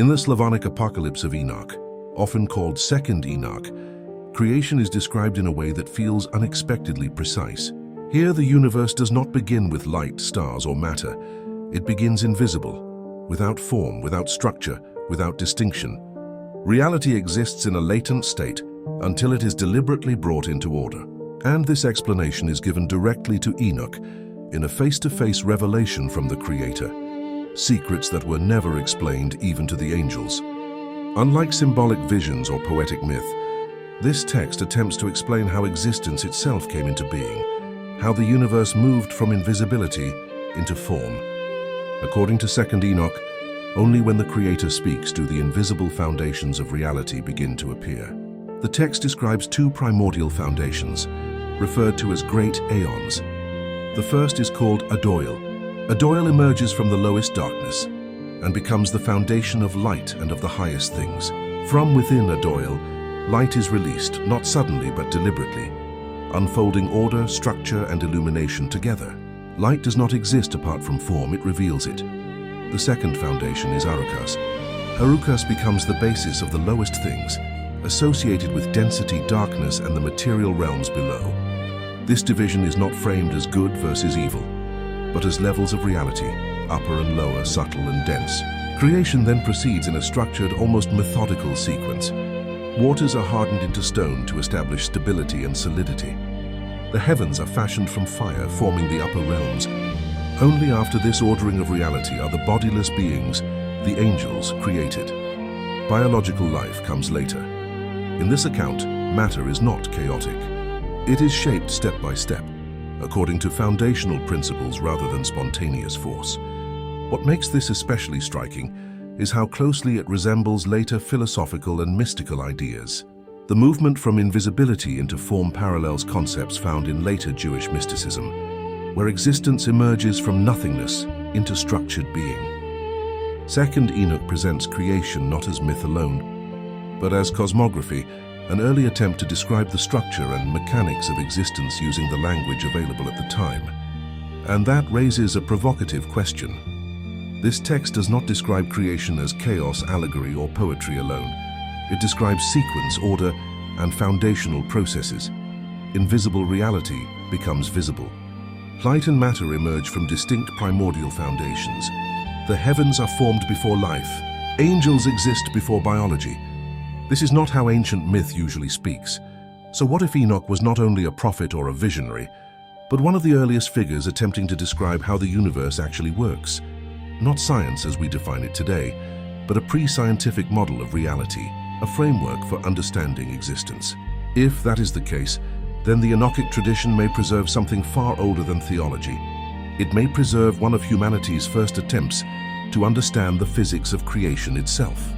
In the Slavonic Apocalypse of Enoch, often called Second Enoch, creation is described in a way that feels unexpectedly precise. Here, the universe does not begin with light, stars, or matter. It begins invisible, without form, without structure, without distinction. Reality exists in a latent state until it is deliberately brought into order. And this explanation is given directly to Enoch in a face-to-face revelation from the Creator. Secrets that were never explained even to the angels. Unlike symbolic visions or poetic myth, this text attempts to explain how existence itself came into being, how the universe moved from invisibility into form. According to Second Enoch, only when the Creator speaks do the invisible foundations of reality begin to appear. The text describes two primordial foundations, referred to as great aeons. The first is called Adoil. Adoil emerges from the lowest darkness and becomes the foundation of light and of the highest things. From within Adoil, light is released, not suddenly but deliberately, unfolding order, structure, and illumination together. Light does not exist apart from form, it reveals it. The second foundation is Arukhas. Arukhas becomes the basis of the lowest things, associated with density, darkness, and the material realms below. This division is not framed as good versus evil, but as levels of reality, upper and lower, subtle and dense. Creation then proceeds in a structured, almost methodical sequence. Waters are hardened into stone to establish stability and solidity. The heavens are fashioned from fire, forming the upper realms. Only after this ordering of reality are the bodiless beings, the angels, created. Biological life comes later. In this account, matter is not chaotic. It is shaped step by step, according to foundational principles rather than spontaneous force. What makes this especially striking is how closely it resembles later philosophical and mystical ideas. The movement from invisibility into form parallels concepts found in later Jewish mysticism, where existence emerges from nothingness into structured being. Second Enoch presents creation not as myth alone, but as cosmography, an early attempt to describe the structure and mechanics of existence using the language available at the time. And that raises a provocative question. This text does not describe creation as chaos, allegory, or poetry alone. It describes sequence, order, and foundational processes. Invisible reality becomes visible. Light and matter emerge from distinct primordial foundations. The heavens are formed before life. Angels exist before biology. This is not how ancient myth usually speaks. So what if Enoch was not only a prophet or a visionary, but one of the earliest figures attempting to describe how the universe actually works? Not science as we define it today, but a pre-scientific model of reality, a framework for understanding existence. If that is the case, then the Enochic tradition may preserve something far older than theology. It may preserve one of humanity's first attempts to understand the physics of creation itself.